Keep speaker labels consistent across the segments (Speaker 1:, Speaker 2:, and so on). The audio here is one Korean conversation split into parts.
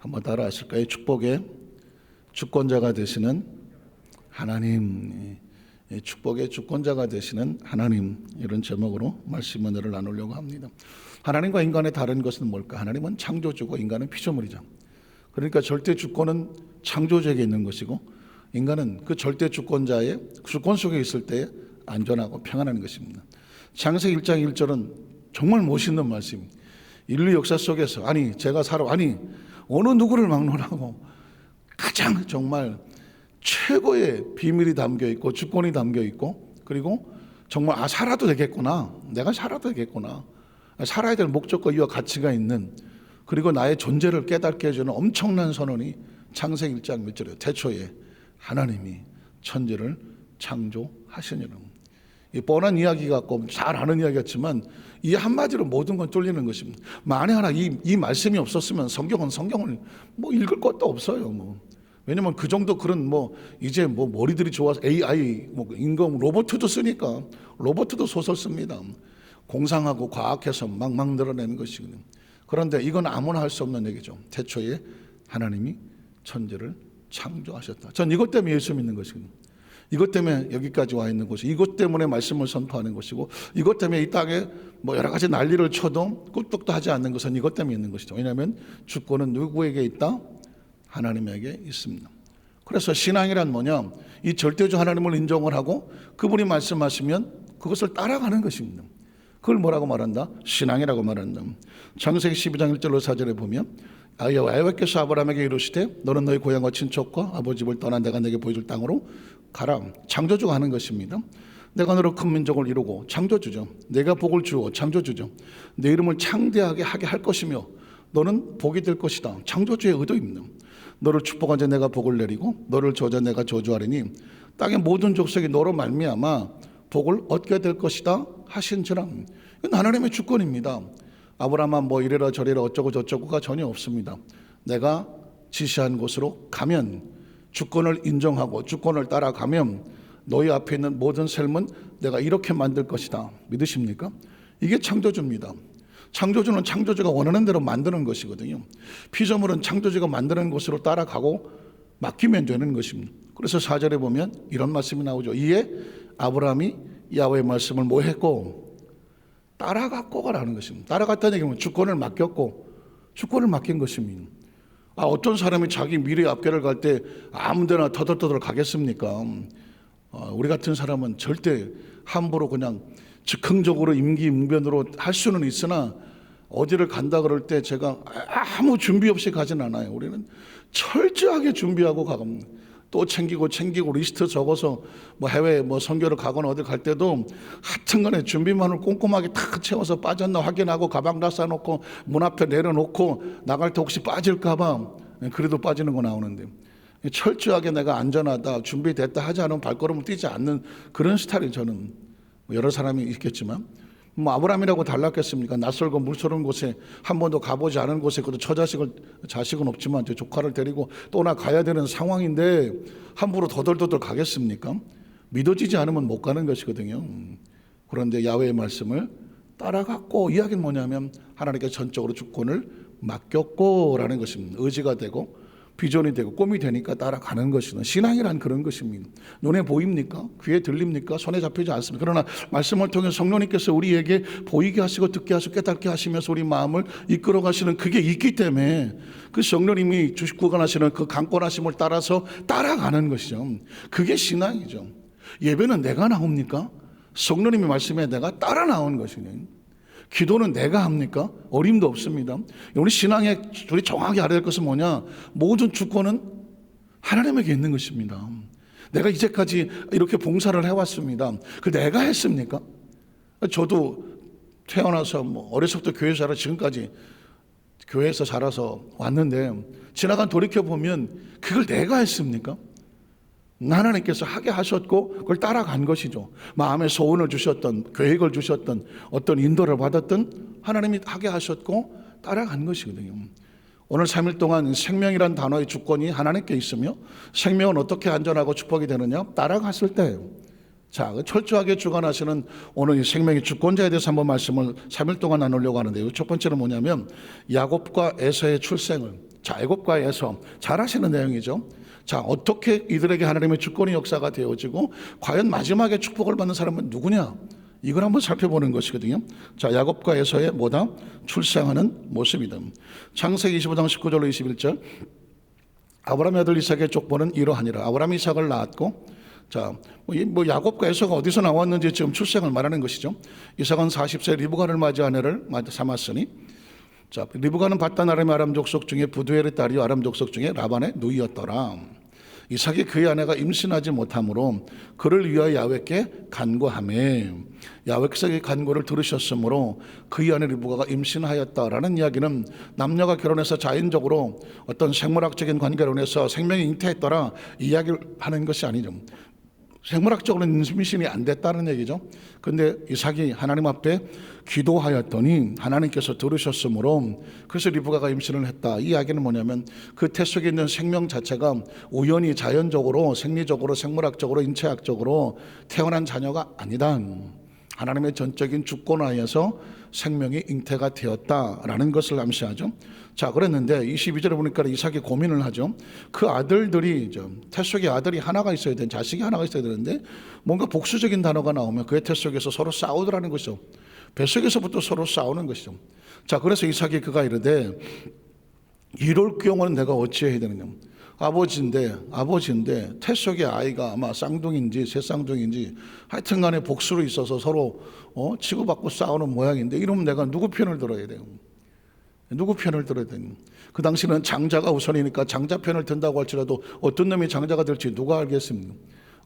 Speaker 1: 한번 따라 하실까요? 축복의 주권자가 되시는 하나님, 축복의 주권자가 되시는 하나님, 이런 제목으로 말씀 은혜를 나누려고 합니다. 하나님과 인간의 다른 것은 뭘까? 하나님은 창조주고 인간은 피조물이죠. 그러니까 절대 주권은 창조주에게 있는 것이고 인간은 그 절대 주권자의 주권 속에 있을 때 안전하고 평안한 것입니다. 창세기 1장 1절은 정말 멋있는 말씀입니다. 인류 역사 속에서 제가 어느 누구를 막론하고 가장 정말 최고의 비밀이 담겨 있고 주권이 담겨 있고, 그리고 정말 살아도 되겠구나, 내가 살아도 되겠구나, 살아야 될 목적과 이유와 가치가 있는, 그리고 나의 존재를 깨닫게 해주는 엄청난 선언이 창세기 1장 몇 절이에요. 태초에 하나님이 천지를 창조하시니라. 이 뻔한 이야기 같고 잘 아는 이야기 같지만 이 한마디로 모든 건 뚫리는 것입니다. 만에 하나 이 말씀이 없었으면 성경을 읽을 것도 없어요. 왜냐면 그 정도 그런 이제 머리들이 좋아서 AI 인공 로봇도 쓰니까 로봇도 소설 씁니다. 공상하고 과학해서 막 늘어내는 것이거든요. 그런데 이건 아무나 할 수 없는 얘기죠. 태초에 하나님이 천지를 창조하셨다. 전 이것 때문에 예수 믿는 것이거든요. 이것 때문에 여기까지 와 있는 것이, 이것 때문에 말씀을 선포하는 것이고, 이것 때문에 이 땅에 여러 가지 난리를 쳐도 꿀떡도 하지 않는 것은 이것 때문에 있는 것이죠. 왜냐하면 주권은 누구에게 있다? 하나님에게 있습니다. 그래서 신앙이란 뭐냐? 이 절대주 하나님을 인정을 하고 그분이 말씀하시면 그것을 따라가는 것입니다. 그걸 뭐라고 말한다? 신앙이라고 말한다. 창세기 12장 1절로 4절에 보면 여호와께서 아브라함에게 이르시되 너는 너희 고향과 친척과 아버지 집을 떠나 내가 내게 보여줄 땅으로 가라. 창조주가 하는 것입니다. 내가 너로 큰 민족을 이루고, 창조주죠. 내가 복을 주어, 창조주죠. 내 이름을 창대하게 하게 할 것이며 너는 복이 될 것이다. 창조주의 의도입니다. 너를 축복한 자 내가 복을 내리고 너를 저주한 자 내가 저주하리니 땅의 모든 족속이 너로 말미암아 복을 얻게 될 것이다 하신지라. 이건 하나님의 주권입니다. 아브라함아 이래라 저래라 어쩌고 저쩌고가 전혀 없습니다. 내가 지시한 곳으로 가면, 주권을 인정하고 주권을 따라가면 너희 앞에 있는 모든 삶은 내가 이렇게 만들 것이다. 믿으십니까? 이게 창조주입니다. 창조주는 창조주가 원하는 대로 만드는 것이거든요. 피조물은 창조주가 만드는 곳으로 따라가고 맡기면 되는 것입니다. 그래서 4절에 보면 이런 말씀이 나오죠. 이에 아브라함이 야훼의 말씀을 했고 따라갔고가라는 것입니다. 따라갔다는 얘기는 주권을 맡겼고 주권을 맡긴 것입니다. 어떤 사람이 자기 미래의 앞길을 갈 때 아무데나 터덜터덜 가겠습니까? 우리 같은 사람은 절대 함부로 그냥 즉흥적으로 임기응변으로 할 수는 있으나 어디를 간다 그럴 때 제가 아무 준비 없이 가진 않아요. 우리는 철저하게 준비하고 가갑니다. 또 챙기고 리스트 적어서 해외 선교를 가거나 어디 갈 때도 하여튼간에 준비만을 꼼꼼하게 탁 채워서 빠졌나 확인하고 가방 다 싸놓고 문 앞에 내려놓고 나갈 때 혹시 빠질까봐, 그래도 빠지는 거 나오는데 철저하게 내가 안전하다 준비됐다 하지 않으면 발걸음을 뛰지 않는 그런 스타일이 저는, 여러 사람이 있겠지만 아브라함이라고 달랐겠습니까? 낯설고 물서른 곳에 한 번도 가보지 않은 곳에, 그것도 자식은 없지만 제 조카를 데리고 또나 가야 되는 상황인데 함부로 더덜더덜 가겠습니까? 믿어지지 않으면 못 가는 것이거든요. 그런데 야훼의 말씀을 따라갔고, 이야기는 뭐냐면 하나님께 전적으로 주권을 맡겼고라는 것입니다. 의지가 되고 비전이 되고 꿈이 되니까 따라가는 것이는 신앙이란 그런 것입니다. 눈에 보입니까? 귀에 들립니까? 손에 잡히지 않습니다. 그러나 말씀을 통해 성령님께서 우리에게 보이게 하시고 듣게 하시고 깨닫게 하시면서 우리 마음을 이끌어 가시는 그게 있기 때문에 그 성령님이 구원하시는 그 강권하심을 따라서 따라가는 것이죠. 그게 신앙이죠. 예배는 내가 나옵니까? 성령님의 말씀에 내가 따라 나온 것이네. 기도는 내가 합니까? 어림도 없습니다. 우리 신앙에 우리 정확히 알아야 될 것은 뭐냐? 모든 주권은 하나님에게 있는 것입니다. 내가 이제까지 이렇게 봉사를 해왔습니다. 그 내가 했습니까? 저도 태어나서 어려서부터 교회 자라 지금까지 교회에서 자라서 왔는데 지나간 돌이켜보면 그걸 내가 했습니까? 하나님께서 하게 하셨고 그걸 따라간 것이죠. 마음에 소원을 주셨던, 계획을 주셨던, 어떤 인도를 받았던 하나님이 하게 하셨고 따라간 것이거든요. 오늘 3일 동안 생명이란 단어의 주권이 하나님께 있으며 생명은 어떻게 안전하고 축복이 되느냐? 따라갔을 때예요. 자, 철저하게 주관하시는 오늘 이 생명의 주권자에 대해서 한번 말씀을 3일 동안 나누려고 하는데요. 첫 번째는 뭐냐면 야곱과 에서의 출생을 자, 애굽과 에서 잘 아시는 내용이죠. 자, 어떻게 이들에게 하나님의 주권의 역사가 되어지고 과연 마지막에 축복을 받는 사람은 누구냐? 이걸 한번 살펴보는 것이거든요. 자, 야곱과 에서의 뭐다? 출생하는 모습이다. 창세기 25장 19절로 21절. 아브라함의 아들 이삭의 족보는 이러하니라. 아브라함이 이삭을 낳았고, 자, 야곱과 에서가 어디서 나왔는지 지금 출생을 말하는 것이죠. 이삭은 40세 리브가를 맞이한 아내를 삼았으니, 자, 리브가는 바단 아람의 아람 족속 중에 부두엘의 딸이요 아람 족속 중에 라반의 누이였더라. 이삭이 그의 아내가 임신하지 못하므로 그를 위하여 야훼께 간구하매 야훼께서 이 간구를 들으셨으므로 그의 아내 리브가가 임신하였다라는 이야기는 남녀가 결혼해서 자연적으로 어떤 생물학적인 관계로 인해서 생명이 잉태했더라 이야기를 하는 것이 아니죠. 생물학적으로는 임신이 안 됐다는 얘기죠. 그런데 이삭이 하나님 앞에 기도하였더니 하나님께서 들으셨으므로 그래서 리브가가 임신을 했다. 이 이야기는 뭐냐면 그 태 속에 있는 생명 자체가 우연히 자연적으로 생리적으로 생물학적으로 인체학적으로 태어난 자녀가 아니다. 하나님의 전적인 주권 하에서 생명이 잉태가 되었다라는 것을 암시하죠. 자, 그랬는데 22절에 보니까 이삭이 고민을 하죠. 그 아들들이 태 속에 아들이 하나가 있어야 되는 자식이 하나가 있어야 되는데 뭔가 복수적인 단어가 나오면 그의 태 속에서 서로 싸우더라는 것이죠. 뱃속에서부터 서로 싸우는 것이죠. 자, 그래서 이삭이 그가 이르되 이럴 경우는 내가 어찌해야 되느냐. 아버지인데 태 속의 아이가 아마 쌍둥이인지 새쌍둥이인지 하여튼 간에 복수로 있어서 서로 치고받고 싸우는 모양인데 이러면 내가 누구 편을 들어야 돼요? 누구 편을 들어야 돼요? 그 당시는 장자가 우선이니까 장자 편을 든다고 할지라도 어떤 놈이 장자가 될지 누가 알겠습니까?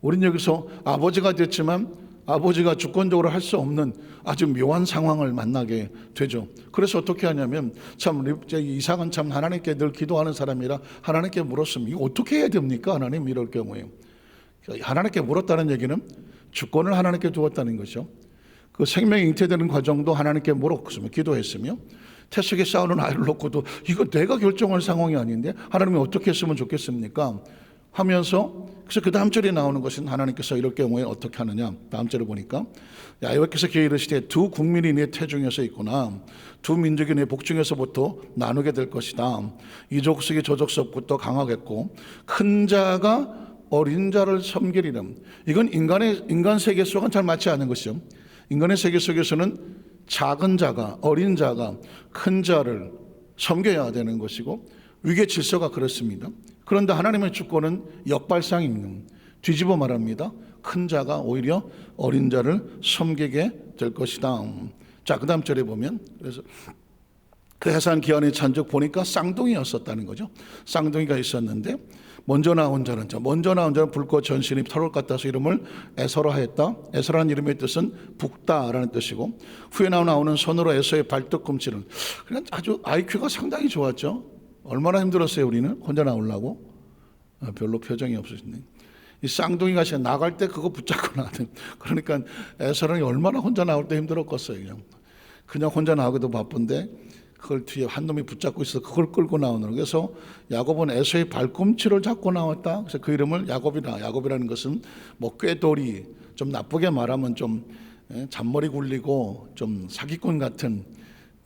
Speaker 1: 우린 여기서 아버지가 됐지만 아버지가 주권적으로 할 수 없는 아주 묘한 상황을 만나게 되죠. 그래서 어떻게 하냐면 참 이삭은 참 하나님께 늘 기도하는 사람이라 하나님께 물었습니다. 이거 어떻게 해야 됩니까? 하나님 이럴 경우에 하나님께 물었다는 얘기는 주권을 하나님께 두었다는 거죠. 그 생명이 잉태되는 과정도 하나님께 물었으며 기도했으며 태 속에 싸우는 아이를 놓고도 이거 내가 결정할 상황이 아닌데 하나님이 어떻게 했으면 좋겠습니까? 하면서 그래서 그 다음 절에 나오는 것은 하나님께서 이럴 경우에 어떻게 하느냐. 다음 절을 보니까 여호와께서 그에게 이르시되 두 국민이 네 태중에서 있구나. 두 민족이 네 복중에서부터 나누게 될 것이다. 이 족속이 저 족속부터 강하겠고 큰 자가 어린 자를 섬기리라. 이건 인간 세계 속은 잘 맞지 않은 것이죠. 인간의 세계 속에서는 작은 자가 어린 자가 큰 자를 섬겨야 되는 것이고 위계 질서가 그렇습니다. 그런데 하나님의 주권은 역발상이 있는 뒤집어 말합니다. 큰 자가 오히려 어린 자를 섬기게 될 것이다. 자, 그 다음 절에 보면 그래서 그 해산 기한의 찬적 보니까 쌍둥이였었다는 거죠. 쌍둥이가 있었는데 먼저 나온 자는 붉고 전신이 털을 갖다서 이름을 에서라 하였다. 에서라는 이름의 뜻은 붓다라는 뜻이고 후에 나오는 손으로 에서의 발톱꿈치를 그냥 아주 IQ가 상당히 좋았죠. 얼마나 힘들었어요. 우리는 혼자 나오려고. 별로 표정이 없으신데 이 쌍둥이가 나갈 때 그거 붙잡고 나왔대. 그러니까 에서라는 얼마나 혼자 나올 때 힘들었겠어요. 그냥 혼자 나오기도 바쁜데 그걸 뒤에 한 놈이 붙잡고 있어서 그걸 끌고 나오는. 그래서 야곱은 에서의 발꿈치를 잡고 나왔다. 그래서 그 이름을 야곱이라. 야곱이라는 것은 뭐 꾀돌이, 좀 나쁘게 말하면 좀 잔머리 굴리고 좀 사기꾼 같은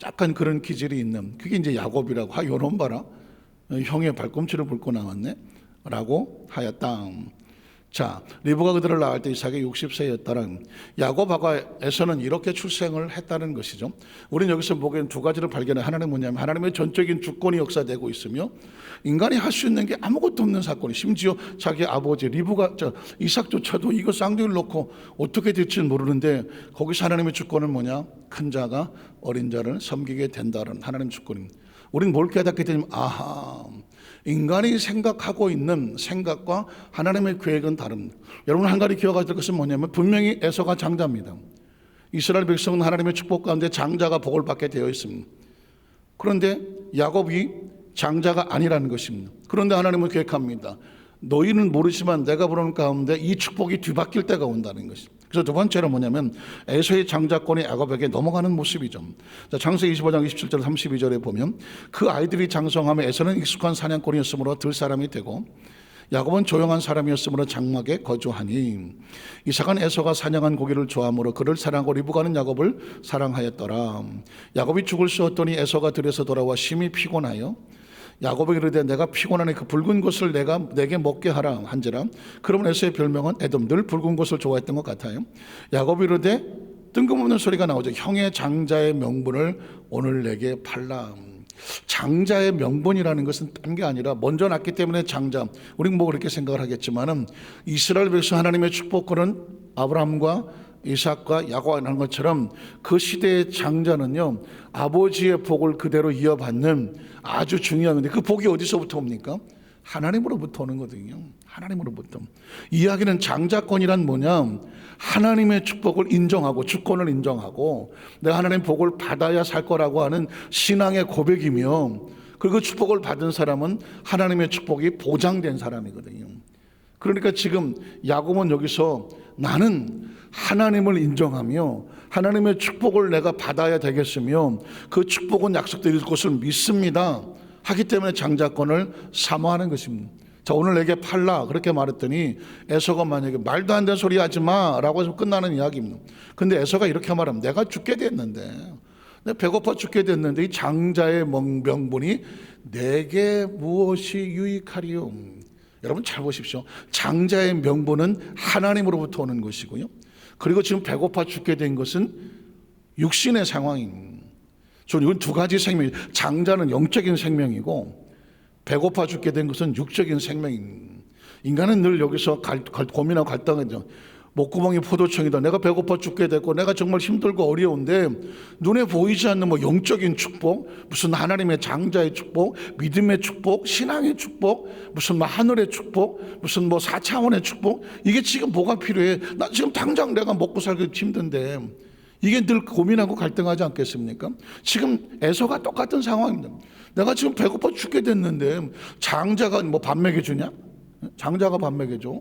Speaker 1: 약간 그런 기질이 있는 그게 이제 야곱이라고. 요놈 봐라. 형의 발꿈치를 붉고 나왔네 라고 하였다. 자, 리브가 그들을 낳을 때 이삭이 60세였다는 야곱하고 에서는 이렇게 출생을 했다는 것이죠. 우리는 여기서 보기엔 두 가지를 발견해. 하나는 뭐냐면 하나님의 전적인 주권이 역사되고 있으며 인간이 할 수 있는 게 아무것도 없는 사건이, 심지어 자기 아버지 이삭조차도 이거 쌍둥이를 놓고 어떻게 될지는 모르는데 거기서 하나님의 주권은 뭐냐? 큰 자가 어린 자를 섬기게 된다는 하나님의 주권입니다. 우리는 뭘 깨닫게 되냐면 인간이 생각하고 있는 생각과 하나님의 계획은 다릅니다. 여러분 한 가지 기억하셔야 될 것은 뭐냐면 분명히 에서가 장자입니다. 이스라엘 백성은 하나님의 축복 가운데 장자가 복을 받게 되어 있습니다. 그런데 야곱이 장자가 아니라는 것입니다. 그런데 하나님은 계획합니다. 너희는 모르지만 내가 부르는 가운데 이 축복이 뒤바뀔 때가 온다는 것입니다. 그래서 두 번째로 뭐냐면 에서의 장자권이 야곱에게 넘어가는 모습이죠. 자, 창세기 25장 27절 32절에 보면 그 아이들이 장성하며 에서는 익숙한 사냥꾼이었으므로 들 사람이 되고 야곱은 조용한 사람이었으므로 장막에 거주하니 이삭은 에서가 사냥한 고기를 좋아하므로 그를 사랑하고 리브가는 야곱을 사랑하였더라. 야곱이 죽을 쑤었더니 에서가 들에서 돌아와 심히 피곤하여 야곱에게 이르되 내가 피곤하니 그 붉은 것을 내게 먹게 하라 한지라. 그러면 에서의 별명은 에돔, 늘 붉은 것을 좋아했던 것 같아요. 야곱이 이르되 뜬금없는 소리가 나오죠. 형의 장자의 명분을 오늘 내게 팔라. 장자의 명분이라는 것은 딴 게 아니라 먼저 낳기 때문에 장자. 우리는 뭐 그렇게 생각을 하겠지만은 이스라엘 백성 하나님의 축복권은 아브라함과 이삭과 야곱이 하는 것처럼 그 시대의 장자는요, 아버지의 복을 그대로 이어받는 아주 중요한 건데, 그 복이 어디서부터 옵니까? 하나님으로부터 오는 거거든요. 하나님으로부터. 이야기는 장자권이란 뭐냐? 하나님의 축복을 인정하고 주권을 인정하고 내가 하나님의 복을 받아야 살 거라고 하는 신앙의 고백이며, 그리고 그 축복을 받은 사람은 하나님의 축복이 보장된 사람이거든요. 그러니까 지금 야곱은 여기서 나는 하나님을 인정하며 하나님의 축복을 내가 받아야 되겠으며 그 축복은 약속드릴 것을 믿습니다 하기 때문에 장자권을 사모하는 것입니다. 자, 오늘 내게 팔라 그렇게 말했더니 에서가 만약에 말도 안 되는 소리 하지 마 라고 해서 끝나는 이야기입니다. 근데 에서가 이렇게 말하면 내가 죽게 됐는데, 내가 배고파 죽게 됐는데 이 장자의 명분이 내게 무엇이 유익하리요? 여러분 잘 보십시오. 장자의 명분은 하나님으로부터 오는 것이고요, 그리고 지금 배고파 죽게 된 것은 육신의 상황입니다. 저는 이건 두 가지 생명, 장자는 영적인 생명이고 배고파 죽게 된 것은 육적인 생명입니다. 인간은 늘 여기서 고민하고 갈등하죠. 목구멍이 포도청이다. 내가 배고파 죽게 됐고 내가 정말 힘들고 어려운데 눈에 보이지 않는 뭐 영적인 축복, 무슨 하나님의 장자의 축복, 믿음의 축복, 신앙의 축복, 무슨 뭐 하늘의 축복, 무슨 뭐 4차원의 축복, 이게 지금 뭐가 필요해? 나 지금 당장 내가 먹고 살기 힘든데, 이게 늘 고민하고 갈등하지 않겠습니까? 지금 에서가 똑같은 상황입니다. 내가 지금 배고파 죽게 됐는데 장자가 뭐 밥 먹여주냐? 장자가 밥 먹여줘?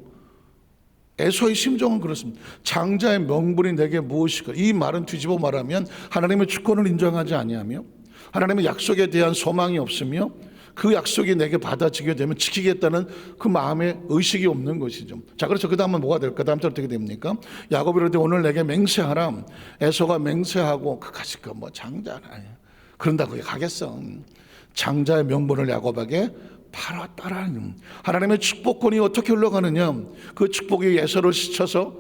Speaker 1: 에서의 심정은 그렇습니다. 장자의 명분이 내게 무엇일까? 이 말은 뒤집어 말하면 하나님의 주권을 인정하지 아니하며 하나님의 약속에 대한 소망이 없으며 그 약속이 내게 받아지게 되면 지키겠다는 그 마음의 의식이 없는 것이죠. 자, 그래서 그 다음은 뭐가 될까? 다음 절 어떻게 됩니까? 야곱이 이르되 오늘 내게 맹세하라. 에서가 맹세하고 그까짓 거 뭐 장자라 그런다고 가겠어. 장자의 명분을 야곱에게 팔았다라. 하나님의 축복권이 어떻게 흘러가느냐? 그 축복이 에서를 스쳐서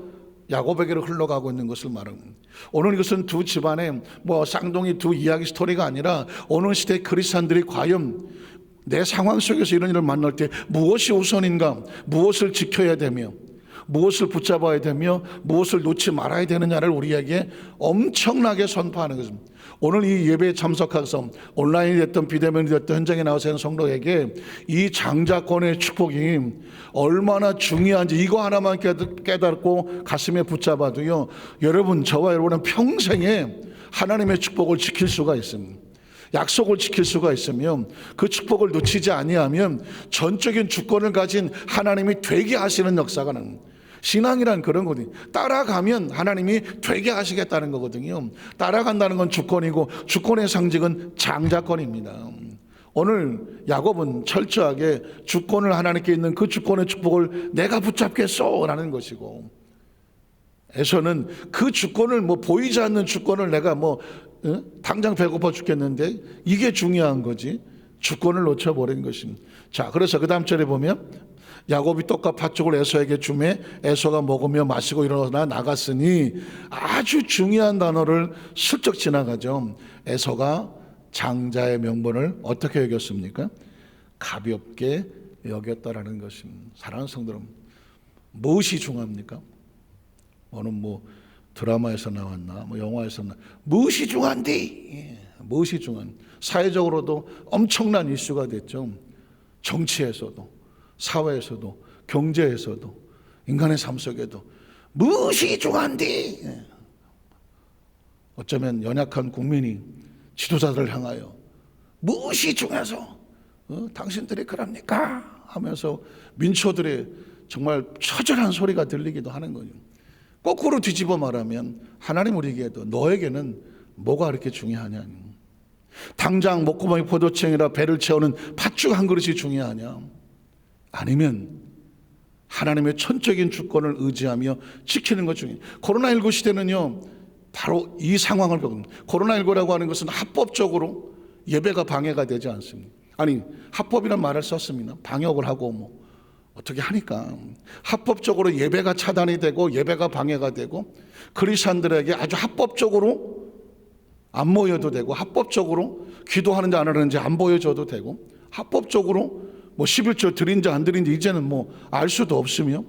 Speaker 1: 야곱에게로 흘러가고 있는 것을 말합니다. 오늘 이것은 두 집안의 뭐 쌍둥이 두 이야기 스토리가 아니라 오늘 시대 그리스도인들이 과연 내 상황 속에서 이런 일을 만날 때 무엇이 우선인가, 무엇을 지켜야 되며 무엇을 붙잡아야 되며 무엇을 놓지 말아야 되느냐를 우리에게 엄청나게 선포하는 것입니다. 오늘 이 예배에 참석해서 온라인이 됐든 비대면이 됐든 현장에 나와서 하는 성도에게 이 장자권의 축복이 얼마나 중요한지 이거 하나만 깨닫고 가슴에 붙잡아도요, 여러분, 저와 여러분은 평생에 하나님의 축복을 지킬 수가 있습니다. 약속을 지킬 수가 있으며 그 축복을 놓치지 아니하면 전적인 주권을 가진 하나님이 되게 하시는 역사가 나는, 신앙이란 그런 거거든요. 따라가면 하나님이 되게 하시겠다는 거거든요. 따라간다는 건 주권이고 주권의 상징은 장자권입니다. 오늘 야곱은 철저하게 주권을 하나님께 있는 그 주권의 축복을 내가 붙잡겠소라는 것이고, 에서는 그 주권을 뭐 보이지 않는 주권을 내가 뭐 당장 배고파 죽겠는데 이게 중요한 거지 주권을 놓쳐버린 것입니다. 자, 그래서 그 다음 절에 보면 야곱이 떡과 팥죽을 에서에게 주매 에서가 먹으며 마시고 일어나 나갔으니, 아주 중요한 단어를 슬쩍 지나가죠. 에서가 장자의 명분을 어떻게 여겼습니까? 가볍게 여겼다라는 것입니다. 사랑하는 성도 여러분, 무엇이 중요합니까? 오늘 뭐 드라마에서 나왔나 뭐 영화에서 나왔나, 무엇이 중요한데? 무엇이 중요한? 사회적으로도 엄청난 이슈가 됐죠. 정치에서도 사회에서도 경제에서도 인간의 삶 속에도 무엇이 중요한데? 어쩌면 연약한 국민이 지도자들을 향하여 무엇이 중요해서 당신들이 그럽니까? 하면서 민초들의 정말 처절한 소리가 들리기도 하는 거죠. 거꾸로 뒤집어 말하면 하나님 우리에게도 너에게는 뭐가 그렇게 중요하냐? 당장 목구멍이 포도청이라 배를 채우는 팥죽 한 그릇이 중요하냐? 아니면 하나님의 천적인 주권을 의지하며 지키는 것 중에, 코로나19 시대는요 바로 이 상황을 겪습니다. 코로나19라고 하는 것은 합법적으로 예배가 방해가 되지 않습니다. 아니 합법이란 말을 썼습니다. 방역을 하고 뭐 어떻게 하니까 합법적으로 예배가 차단이 되고 예배가 방해가 되고 그리스도인들에게 아주 합법적으로 안 모여도 되고 합법적으로 기도하는지 안 하는지 안 보여줘도 되고 합법적으로 뭐 11조 드린지 안 드린지 이제는 뭐 알 수도 없으며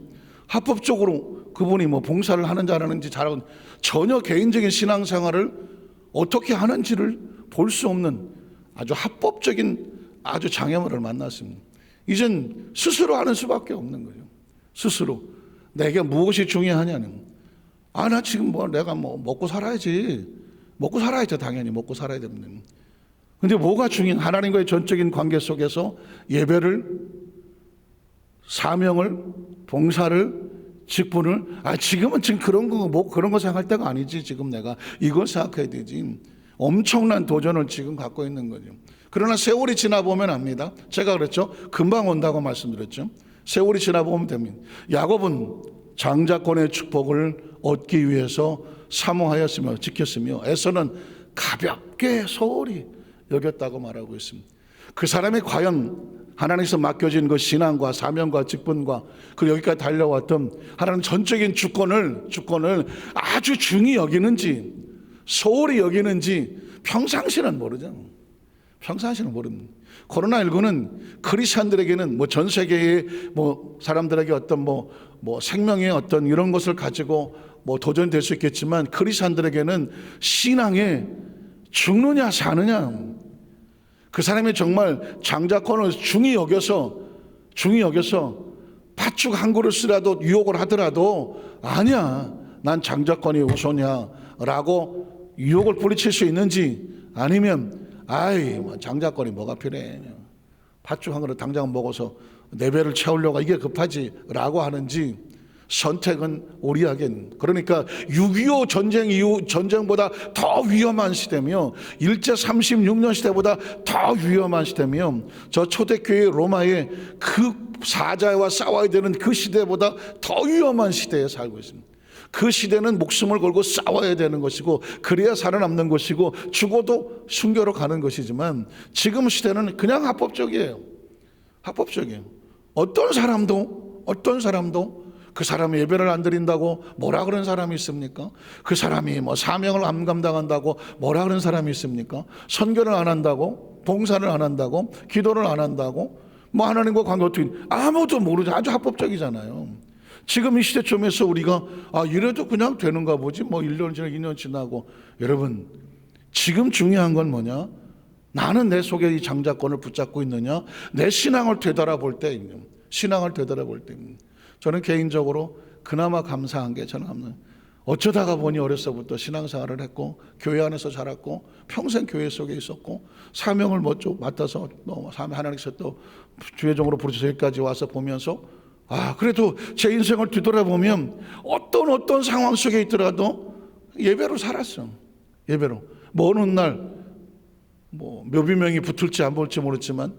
Speaker 1: 합법적으로 그분이 뭐 봉사를 하는지 안 하는지 잘하고 전혀 개인적인 신앙생활을 어떻게 하는지를 볼 수 없는 아주 합법적인 아주 장애물을 만났습니다. 이젠 스스로 하는 수밖에 없는 거죠. 스스로 내게 무엇이 중요하냐는 나 지금 뭐 내가 뭐 먹고 살아야지. 먹고 살아야죠. 당연히 먹고 살아야 됩니다. 근데 뭐가 중요한 하나님과의 전적인 관계 속에서 예배를 사명을 봉사를 직분을 지금은 지금 그런 거 뭐 그런 거 생각할 때가 아니지. 지금 내가 이걸 생각해야 되지. 엄청난 도전을 지금 갖고 있는 거죠. 그러나 세월이 지나 보면 압니다. 제가 그랬죠. 금방 온다고 말씀드렸죠. 세월이 지나 보면 됩니다. 야곱은 장자권의 축복을 얻기 위해서 사모하였으며 지켰으며 에서는 가볍게 소홀히 여겼다고 말하고 있습니다. 그 사람이 과연 하나님께서 맡겨진 그 신앙과 사명과 직분과 그리고 여기까지 달려왔던 하나님 전적인 주권을 아주 중히 여기는지 소홀히 여기는지 평상시는 모르죠. 평상시는 모릅니다. 코로나19는 크리스천들에게는 뭐 전 세계의 뭐 사람들에게 어떤 뭐 생명의 어떤 이런 것을 가지고 뭐 도전될 수 있겠지만 크리스천들에게는 신앙에 죽느냐 사느냐 그 사람이 정말 장자권을 중히 여겨서 팥죽 한 그릇 쓰라도 유혹을 하더라도 아니야 난 장자권이 우선이야 라고 유혹을 뿌리칠 수 있는지 아니면 뭐 장자권이 뭐가 필요해 팥죽 한 그릇 당장 먹어서 내 배를 채우려고 이게 급하지 라고 하는지 선택은 우리에겐 그러니까 6.25 전쟁 이후 전쟁보다 더 위험한 시대며 일제 36년 시대보다 더 위험한 시대며 저 초대교회 로마의 그 사자와 싸워야 되는 그 시대보다 더 위험한 시대에 살고 있습니다. 그 시대는 목숨을 걸고 싸워야 되는 것이고 그래야 살아남는 것이고 죽어도 순교로 가는 것이지만 지금 시대는 그냥 합법적이에요. 합법적이에요. 어떤 사람도 그 사람이 예배를 안 드린다고 뭐라 그런 사람이 있습니까? 그 사람이 뭐 사명을 안 감당한다고 뭐라 그런 사람이 있습니까? 선교를 안 한다고 봉사를 안 한다고 기도를 안 한다고 뭐 하나님과 관계 어떻게 아무도 모르죠. 아주 합법적이잖아요. 지금 이 시대점에서 우리가 이래도 그냥 되는가 보지 뭐 1년 지나고 2년 지나고 여러분 지금 중요한 건 뭐냐? 나는 내 속에 이 장자권을 붙잡고 있느냐? 내 신앙을 되돌아볼 때 저는 개인적으로 그나마 감사한 게 저는 어쩌다가 보니 어려서부터 신앙생활을 했고 교회 안에서 자랐고 평생 교회 속에 있었고 사명을 맡아서 또 하나님께서 또 주의종으로 부르셔서 여기까지 와서 보면서 그래도 제 인생을 뒤돌아보면 어떤 상황 속에 있더라도 예배로 살았어. 예배로. 뭐 어느 날 뭐 몇백 명이 붙을지 안 볼지 모르지만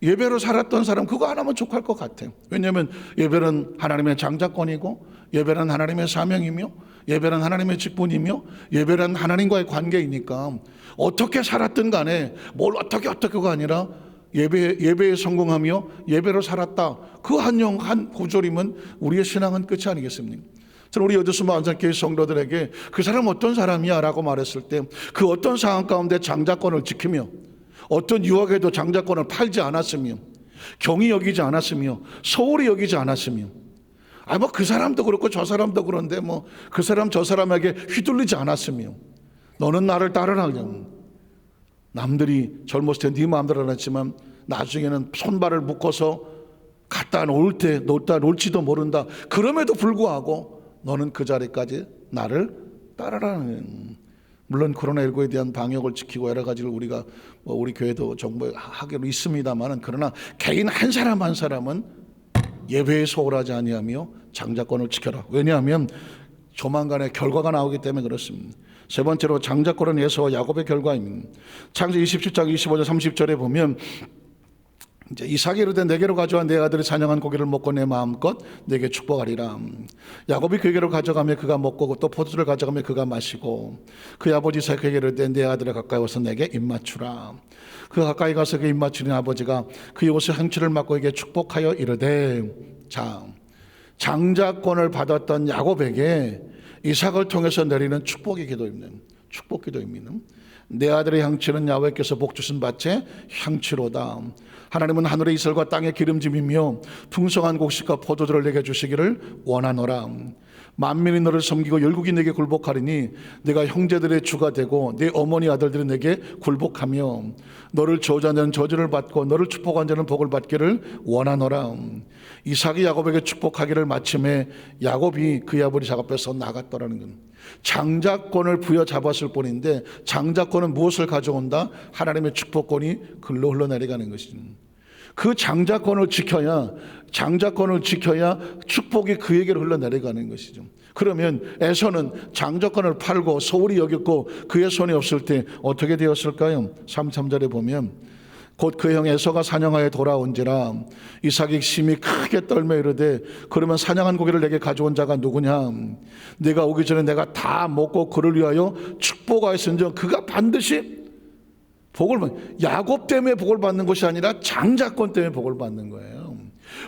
Speaker 1: 예배로 살았던 사람 그거 하나면 족할 것 같아요. 왜냐하면 예배는 하나님의 장자권이고 예배는 하나님의 사명이며 예배는 하나님의 직분이며 예배는 하나님과의 관계이니까 어떻게 살았든 간에 뭘 어떻게가 아니라 예배에 성공하며 예배로 살았다. 그 한 구절이면 우리의 신앙은 끝이 아니겠습니까? 저는 우리 여두수마 안산교회 성도들에게 그 사람 어떤 사람이야 라고 말했을 때 그 어떤 상황 가운데 장자권을 지키며 어떤 유혹에도 장자권을 팔지 않았으며 경히 여기지 않았으며 소홀히 여기지 않았으며 뭐 그 사람도 그렇고 저 사람도 그런데 뭐 그 사람 저 사람에게 휘둘리지 않았으며 너는 나를 따르라. 남들이 젊었을 때 네 마음대로 안 했지만 나중에는 손발을 묶어서 갖다 놓다 놓을지도 모른다. 그럼에도 불구하고 너는 그 자리까지 나를 따르라는. 물론 코로나19에 대한 방역을 지키고 여러 가지를 우리가 우리 교회도 정부에 하기로 있습니다만은 그러나 개인 한 사람 한 사람은 예배에 소홀하지 아니하며 장자권을 지켜라. 왜냐하면 조만간에 결과가 나오기 때문에 그렇습니다. 세 번째로 장자권은 에서와 야곱의 결과입니다. 창세기 27장 25절 30절에 보면 이제 이삭이 이르되 내게로 가져와 내 아들이 사냥한 고기를 먹고 내 마음껏 내게 축복하리라. 야곱이 그에게로 가져가며 그가 먹고 또 포도주를 가져가며 그가 마시고 그의 아버지 이삭이 그에게 이르되 내 아들아 가까이 와서 내게 입맞추라. 그가 가까이 가서 그 입맞추니 아버지가 그의 옷의 행추를 막고 그에게 축복하여 이르되. 자, 장자권을 받았던 야곱에게 이삭을 통해서 내리는 축복의 기도입니다. 축복 기도입니다. 내 아들의 향취는 야훼께서 복 주신 밭의 향취로다. 하나님은 하늘의 이슬과 땅의 기름짐이며 풍성한 곡식과 포도주를 내게 주시기를 원하노라. 만민이 너를 섬기고 열국이 내게 굴복하리니 내가 형제들의 주가 되고 내 어머니 아들들이 내게 굴복하며 너를 저주한 자는 저주를 받고 너를 축복한 자는 복을 받기를 원하노라. 이삭이 야곱에게 축복하기를 마침에 야곱이 그의 아버지 자갑에서 나갔더라는 것. 장자권을 부여잡았을 뿐인데 장자권은 무엇을 가져온다? 하나님의 축복권이 글로 흘러내려가는 것입니다. 그 장자권을 지켜야 축복이 그에게로 흘러내려가는 것이죠. 그러면 에서는 장자권을 팔고 소홀히 여겼고 그의 손이 없을 때 어떻게 되었을까요? 33절에 보면 곧 그 형 에서가 사냥하여 돌아온지라 이삭이 심히 크게 떨며 이르되 그러면 사냥한 고기를 내게 가져온 자가 누구냐? 내가 오기 전에 내가 다 먹고 그를 위하여 축복하였은즉 그가 반드시 복을 받는, 야곱 때문에 복을 받는 것이 아니라 장자권 때문에 복을 받는 거예요.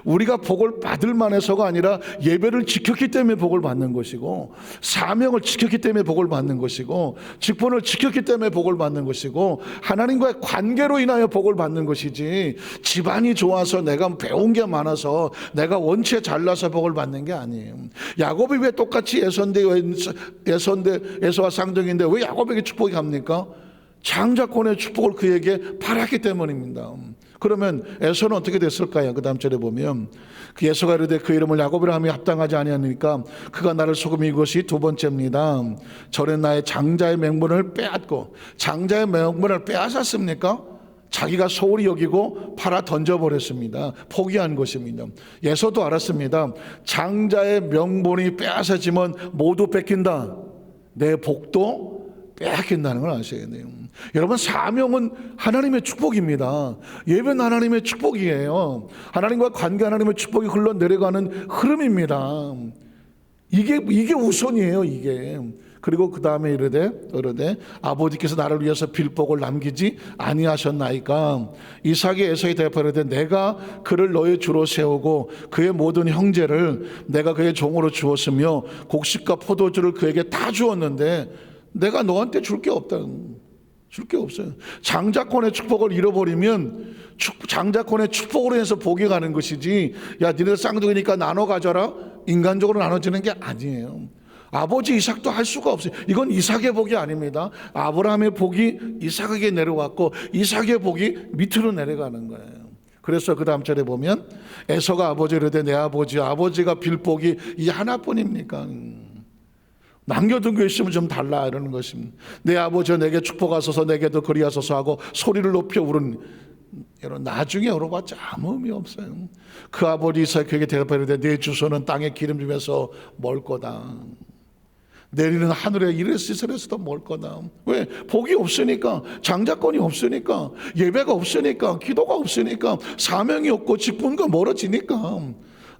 Speaker 1: 우리가 복을 받을 만해서가 아니라 예배를 지켰기 때문에 복을 받는 것이고 사명을 지켰기 때문에 복을 받는 것이고 직분을 지켰기 때문에 복을 받는 것이고 하나님과의 관계로 인하여 복을 받는 것이지 집안이 좋아서 내가 배운 게 많아서 내가 원체 잘나서 복을 받는 게 아니에요. 야곱이 왜 똑같이 에서와 쌍둥이인데 왜 야곱에게 축복이 갑니까? 장자권의 축복을 그에게 바랐기 때문입니다. 그러면 에서는 어떻게 됐을까요? 그 다음 절에 보면 그 에서가 이르되 그 이름을 야곱이라 함이 합당하지 아니하니까 그가 나를 속음이 이것이 두 번째입니다. 저는 나의 장자의 명분을 빼앗고 장자의 명분을 빼앗았습니까? 자기가 소홀히 여기고 팔아 던져버렸습니다. 포기한 것입니다. 에서도 알았습니다. 장자의 명분이 빼앗아지면 모두 뺏긴다. 내 복도 빼앗긴다는 걸 아셔야 돼요. 여러분, 사명은 하나님의 축복입니다. 예배는 하나님의 축복이에요. 하나님과 관계, 하나님의 축복이 흘러내려가는 흐름입니다. 이게 우선이에요. 이게. 그리고 그 다음에 이르되 아버지께서 나를 위해서 빌복을 남기지 아니하셨나이까. 이삭이 에서에 대답하여 이르되 내가 그를 너의 주로 세우고 그의 모든 형제를 내가 그의 종으로 주었으며 곡식과 포도주를 그에게 다 주었는데 내가 너한테 줄 게 없다. 줄 게 없어요. 장자권의 축복을 잃어버리면 장자권의 축복으로 해서 복이 가는 것이지, 야 니네들 쌍둥이니까 나눠 가져라, 인간적으로 나눠지는 게 아니에요. 아버지 이삭도 할 수가 없어요. 이건 이삭의 복이 아닙니다. 아브라함의 복이 이삭에게 내려왔고 이삭의 복이 밑으로 내려가는 거예요. 그래서 그 다음 절에 보면 에서가 아버지를 이르되 내 아버지가 빌 복이 이 하나뿐입니까? 남겨둔 게 있으면 좀 달라 이러는 것입니다. 내 아버지여 내게 축복하소서 내게도 그리하소서 하고 소리를 높여 울은, 여러분 나중에 열어봤자 아무 의미 없어요. 그 아버지 이삭이 그에게 대답하되 내 주소는 땅의 기름짐에서 멀 거다. 내리는 하늘의 이레시설에서도 멀 거다. 왜? 복이 없으니까, 장자권이 없으니까, 예배가 없으니까, 기도가 없으니까, 사명이 없고 직분과 멀어지니까.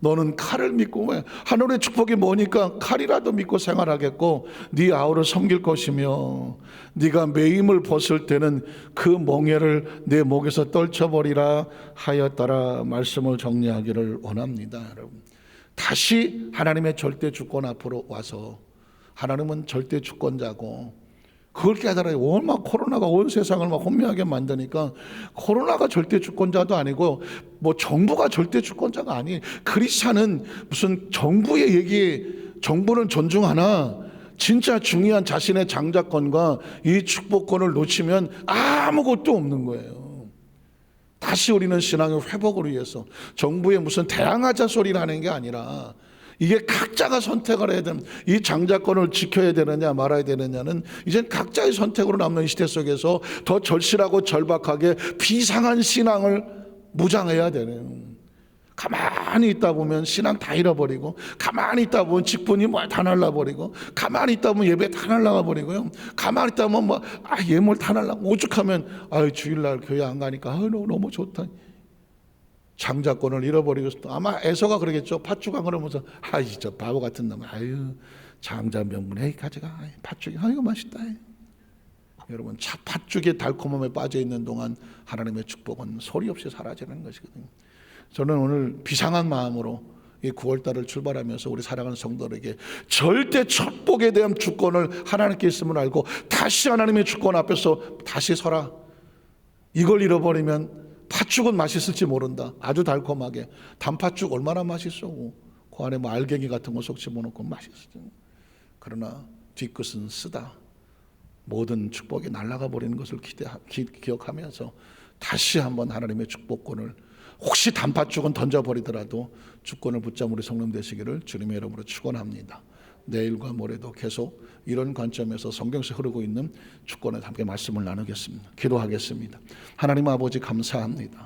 Speaker 1: 너는 칼을 믿고, 왜? 하늘의 축복이 뭐니까 칼이라도 믿고 생활하겠고 네 아우를 섬길 것이며 네가 매임을 벗을 때는 그 멍에를 내 목에서 떨쳐버리라 하였더라. 말씀을 정리하기를 원합니다. 여러분, 다시 하나님의 절대 주권 앞으로 와서 하나님은 절대 주권자고 그걸 깨달아요. 얼마나 코로나가 온 세상을 막 혼미하게 만드니까 코로나가 절대 주권자도 아니고 뭐 정부가 절대 주권자가 아니에요. 크리스찬은 무슨 정부의 얘기, 정부는 존중하나 진짜 중요한 자신의 장자권과 이 축복권을 놓치면 아무것도 없는 거예요. 다시 우리는 신앙의 회복을 위해서 정부에 무슨 대항하자 소리를 하는 게 아니라 이게 각자가 선택을 해야 됩니다. 이 장자권을 지켜야 되느냐 말아야 되느냐는 이젠 각자의 선택으로 남는 시대 속에서 더 절실하고 절박하게 비상한 신앙을 무장해야 되네요. 가만히 있다 보면 신앙 다 잃어버리고, 가만히 있다 보면 직분이 다 날라버리고, 가만히 있다 보면 예배 다 날라가버리고요. 가만히 있다 보면 예물 다 날라. 오죽하면 주일날 교회 안 가니까 너무 좋다. 장자권을 잃어버리고 아마 에서가 그러겠죠. 팥죽 안 그러면서 아이 저 바보 같은 놈, 아유 장자 명분, 에이 가져가, 아이, 팥죽이 아이고 맛있다. 에이. 여러분 팥죽의 달콤함에 빠져 있는 동안 하나님의 축복은 소리 없이 사라지는 것이거든요. 저는 오늘 비상한 마음으로 이 9월달을 출발하면서 우리 사랑하는 성도들에게 절대 축복에 대한 주권을 하나님께 있음을 알고 다시 하나님의 주권 앞에서 다시 서라. 이걸 잃어버리면 팥죽은 맛있을지 모른다. 아주 달콤하게 단팥죽 얼마나 맛있어. 그 안에 뭐 알갱이 같은 거 속 집어넣고 맛있어. 그러나 뒤끝은 쓰다. 모든 축복이 날아가 버리는 것을 기억하면서 다시 한번 하나님의 축복권을 혹시 단팥죽은 던져버리더라도 주권을 붙잡은 우리 성령 되시기를 주님의 이름으로 축원합니다. 내일과 모레도 계속 이런 관점에서 성경에서 흐르고 있는 주권에 함께 말씀을 나누겠습니다. 기도하겠습니다. 하나님 아버지 감사합니다.